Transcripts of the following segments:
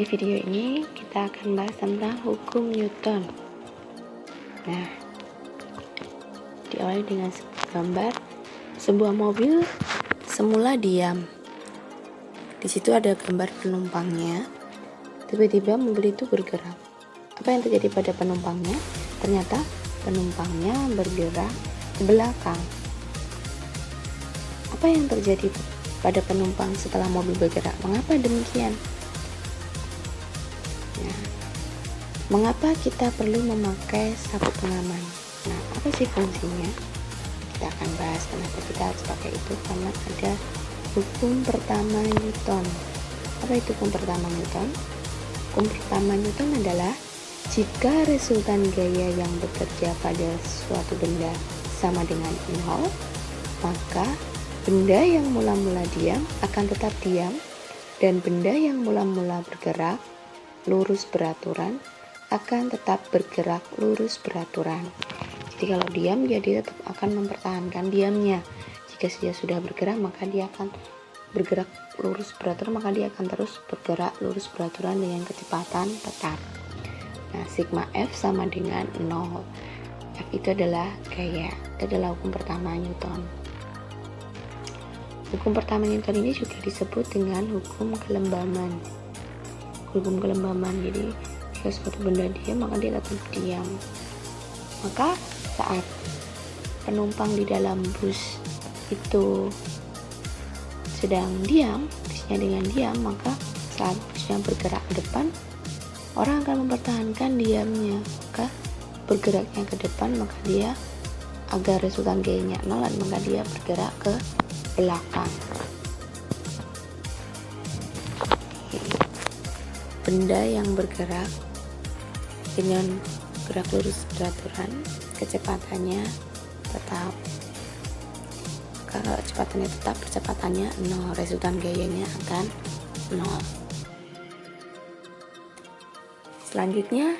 Di video ini kita akan bahas tentang hukum Newton. Nah, diawali dengan gambar sebuah mobil semula diam. Di situ ada gambar penumpangnya. Tiba-tiba mobil itu bergerak. Apa yang terjadi pada penumpangnya? Ternyata penumpangnya bergerak ke belakang. Apa yang terjadi pada penumpang setelah mobil bergerak? Mengapa demikian? Nah, mengapa kita perlu memakai sabuk pengaman? Nah, apa sih fungsinya? Kita akan bahas kenapa kita harus pakai itu, karena ada hukum pertama Newton. Apa itu hukum pertama Newton? Hukum pertama Newton adalah jika resultan gaya yang bekerja pada suatu benda sama dengan 0, maka benda yang mula-mula diam akan tetap diam, dan benda yang mula-mula bergerak lurus beraturan akan tetap bergerak lurus beraturan. Jadi kalau diam, dia tetap akan mempertahankan diamnya. Jika dia sudah bergerak, maka dia akan bergerak lurus beraturan, maka dia akan terus bergerak lurus beraturan dengan kecepatan tetap. Nah, sigma F sama dengan 0. F itu adalah gaya. Itu adalah hukum pertama Newton. Hukum pertama Newton ini juga disebut dengan hukum kelembaman. Hukum kelembaman, jadi jika suatu benda diam maka dia tetap diam. Maka saat penumpang di dalam bus itu sedang diam, busnya dengan diam, maka saat busnya bergerak ke depan, orang akan mempertahankan diamnya. Maka bergeraknya ke depan, maka dia agar resultan gayanya 0, maka dia bergerak ke belakang. Benda yang bergerak dengan gerak lurus beraturan, kecepatannya tetap. Kalau kecepatannya tetap, kecepatannya 0, resultan gayanya akan 0. Selanjutnya,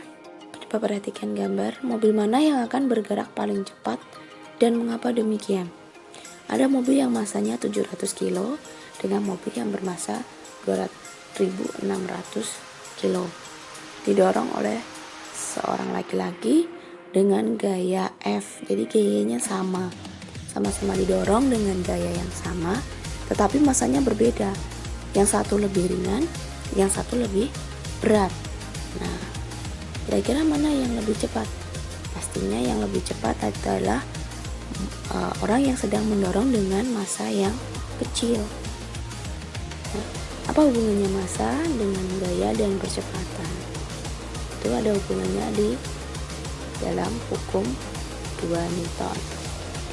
coba perhatikan gambar mobil mana yang akan bergerak paling cepat dan mengapa demikian. Ada mobil yang masanya 700 kilo dengan mobil yang bermasa 2.600 kilo, didorong oleh seorang laki-laki dengan gaya F. Jadi gayanya sama-sama didorong dengan gaya yang sama, tetapi masanya berbeda. Yang satu lebih ringan, yang satu lebih berat. Nah, kira-kira mana yang lebih cepat? Pastinya yang lebih cepat adalah orang yang sedang mendorong dengan massa yang kecil. Nah, apa hubungannya massa dengan gaya dan percepatan? Itu ada hubungannya di dalam hukum 2 Newton,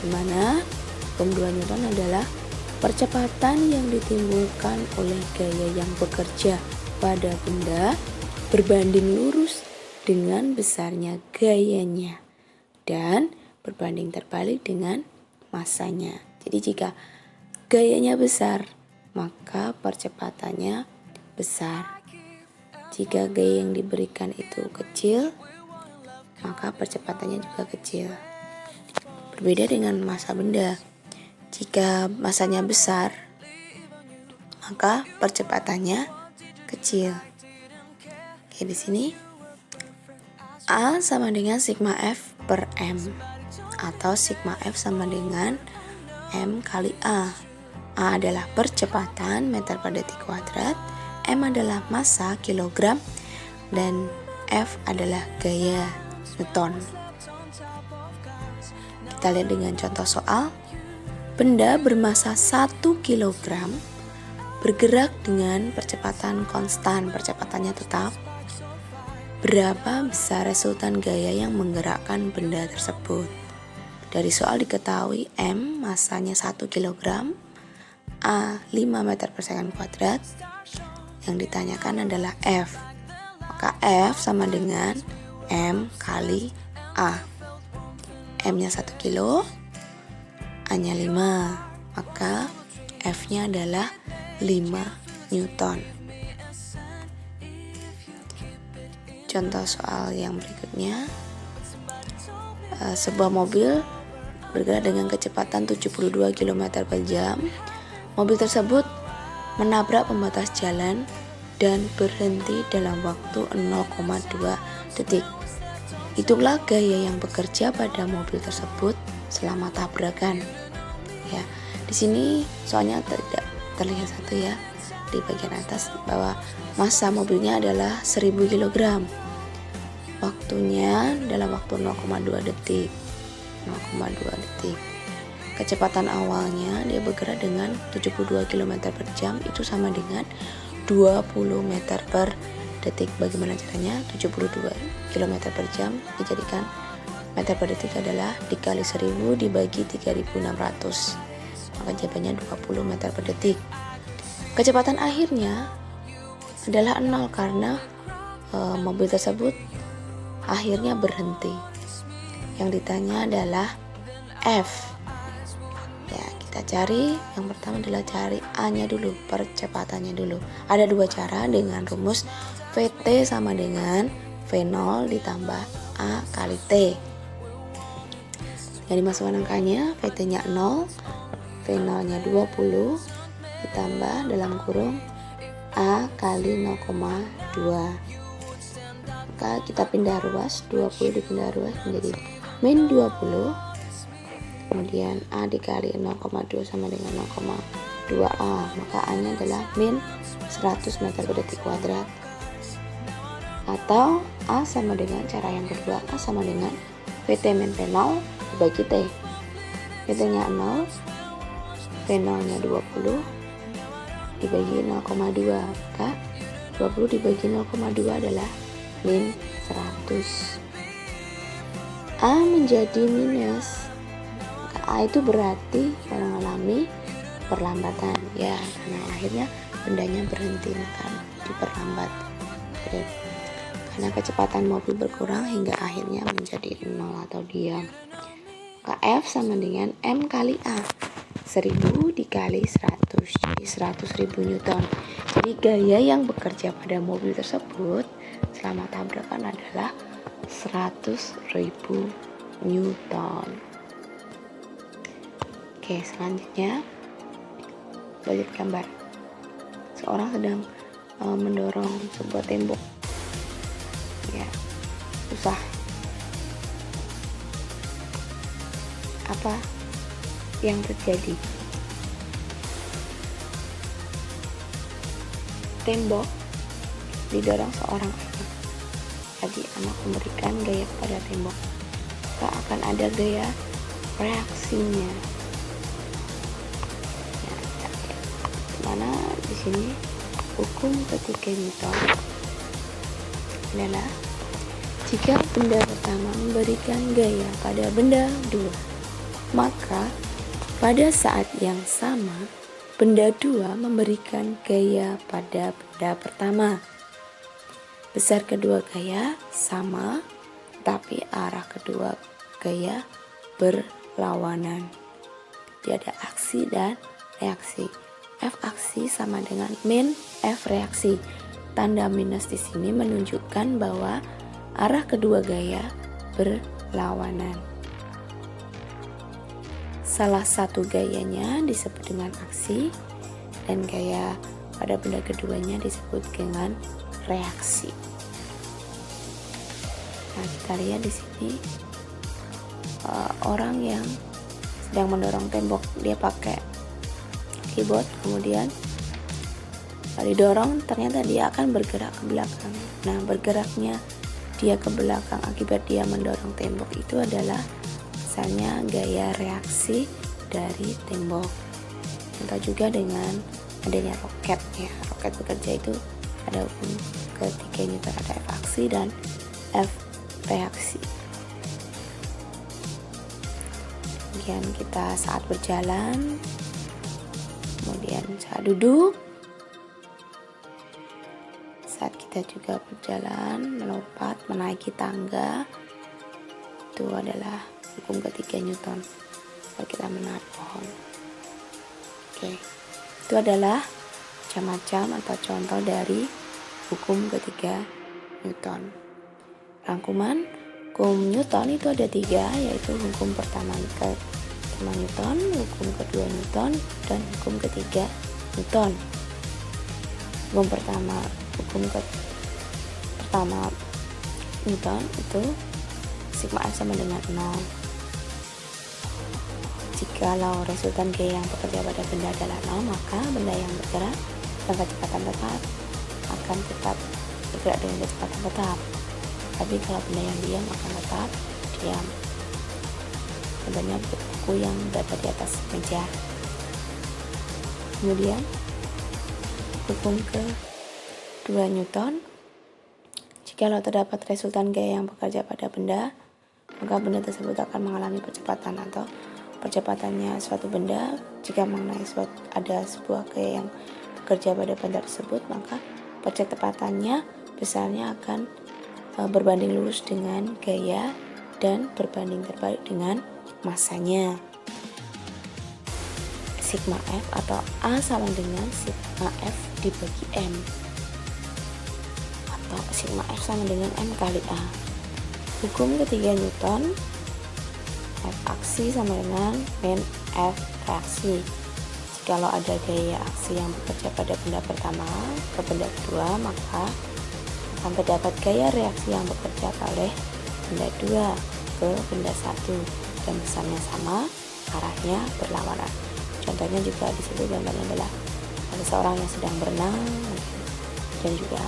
di mana hukum 2 Newton adalah percepatan yang ditimbulkan oleh gaya yang bekerja pada benda berbanding lurus dengan besarnya gayanya dan berbanding terbalik dengan massanya. Jadi jika gayanya besar, maka percepatannya besar. Jika gaya yang diberikan itu kecil, maka percepatannya juga kecil. Berbeda dengan massa benda. Jika massanya besar, maka percepatannya kecil. Oke, di sini A sama dengan sigma F per M, atau sigma F sama dengan M kali A. A adalah percepatan meter per detik kuadrat, M adalah massa kilogram, dan F adalah gaya Newton. Kita lihat dengan contoh soal. Benda bermassa 1 kg bergerak dengan percepatan konstan, percepatannya tetap. Berapa besar resultan gaya yang menggerakkan benda tersebut? Dari soal diketahui M massanya 1 kg, A 5 meter per second kuadrat. Yang ditanyakan adalah F. Maka F sama dengan M kali A. M-nya 1 kilo, A-nya 5. Maka F-nya adalah 5 Newton. Contoh soal yang berikutnya. Sebuah mobil bergerak dengan kecepatan 72 km per jam. Mobil tersebut menabrak pembatas jalan dan berhenti dalam waktu 0,2 detik. Itulah gaya yang bekerja pada mobil tersebut selama tabrakan. Ya, di sini soalnya tidak terlihat satu ya di bagian atas bahwa massa mobilnya adalah 1000 kg. Waktunya dalam waktu 0,2 detik. 0,2 detik. Kecepatan awalnya dia bergerak dengan 72 km per jam, itu sama dengan 20 meter per detik. Bagaimana caranya? 72 km per jam dijadikan meter per detik adalah dikali 1000 dibagi 3600, maka jawabannya 20 meter per detik. Kecepatan akhirnya adalah 0 karena mobil tersebut akhirnya berhenti. Yang ditanya adalah F. Ya, kita cari. Yang pertama adalah cari A-nya dulu, percepatannya dulu. Ada dua cara dengan rumus VT sama dengan V0 ditambah A kali T. Yang dimasukkan angkanya, VT-nya 0, V0-nya 20 ditambah dalam kurung A kali 0,2. Maka kita pindah ruas, 20 dipindah ruas menjadi min 20, kemudian A dikali 0,2 sama dengan 0,2A, maka A nya adalah min 100 meter per detik kuadrat. Atau A sama dengan cara yang kedua, A sama dengan VT min V0 dibagi T. VT nya 0, V0 nya 20 dibagi 0,2, maka 20 dibagi 0,2 adalah min 100. A menjadi minus, maka A itu berarti mengalami perlambatan ya, karena akhirnya bendanya berhenti maka diperlambat. Jadi, karena kecepatan mobil berkurang hingga akhirnya menjadi 0 atau diam. Maka F sama dengan M kali A, 1000 dikali 100, jadi 100.000 Newton. Jadi gaya yang bekerja pada mobil tersebut selama tabrakan adalah 100.000 Newton. Oke, selanjutnya balik gambar. Seorang sedang mendorong sebuah tembok. Ya, susah. Apa yang terjadi? Tembok didorong seorang anak. Jadi anak memberikan gaya kepada tembok, maka akan ada gaya reaksinya. Ya, mana di sini hukum ketiga Newton adalah jika benda pertama memberikan gaya pada benda dua, maka pada saat yang sama benda dua memberikan gaya pada benda pertama. Besar kedua gaya sama, tapi arah kedua gaya berlawanan. Jadi ada aksi dan reaksi. F aksi sama dengan min F reaksi. Tanda minus di sini menunjukkan bahwa arah kedua gaya berlawanan. Salah satu gayanya disebut dengan aksi dan gaya pada benda keduanya disebut dengan reaksi. Nah, kita lihat di sini orang yang sedang mendorong tembok, dia pakai keyboard, kemudian didorong, ternyata dia akan bergerak ke belakang. Nah, bergeraknya dia ke belakang akibat dia mendorong tembok itu adalah misalnya gaya reaksi dari tembok. Contoh juga dengan adanya roket ya, roket bekerja itu ada hukum ketiga Newton, ada F aksi dan F reaksi. Kemudian kita saat berjalan, kemudian saat duduk, saat kita juga berjalan, melompat, menaiki tangga, itu adalah hukum ketiga Newton. Kalau kita menarik pohon. Oke, itu adalah macam-macam atau contoh dari hukum ketiga Newton. Rangkuman hukum Newton itu ada 3, yaitu hukum pertama Newton, hukum kedua Newton, dan hukum ketiga Newton. Hukum pertama hukum pertama Newton itu sigma F sama dengan 0. Jikalau resultan gaya yang bekerja pada benda adalah 0, maka benda yang bergerak dengan kecepatan tetap akan tetap bergerak dengan kecepatan tetap. Tapi kalau benda yang diam akan tetap diam. Contohnya buku yang berada di atas meja. Kemudian hukum kedua Newton, jikalau terdapat resultan gaya yang bekerja pada benda, maka benda tersebut akan mengalami percepatan, atau percepatannya suatu benda jika mengenai ada sebuah gaya yang bekerja pada benda tersebut, maka percepatannya besarnya akan berbanding lurus dengan gaya dan berbanding terbalik dengan masanya. Sigma F atau A sama dengan sigma F dibagi M, atau sigma F sama dengan M kali A. Hukum ketiga Newton, F aksi sama dengan min F reaksi. Jikalau ada gaya aksi yang bekerja pada benda pertama ke benda kedua, maka akan terdapat gaya reaksi yang bekerja oleh benda 2 ke benda 1 dan besarnya sama, arahnya berlawanan. Contohnya juga di situ gambarnya adalah ada seorang yang sedang berenang dan juga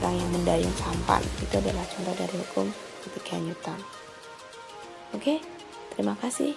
orang yang mendayung sampan. Itu adalah contoh dari hukum ketiga Newton. Oke, terima kasih.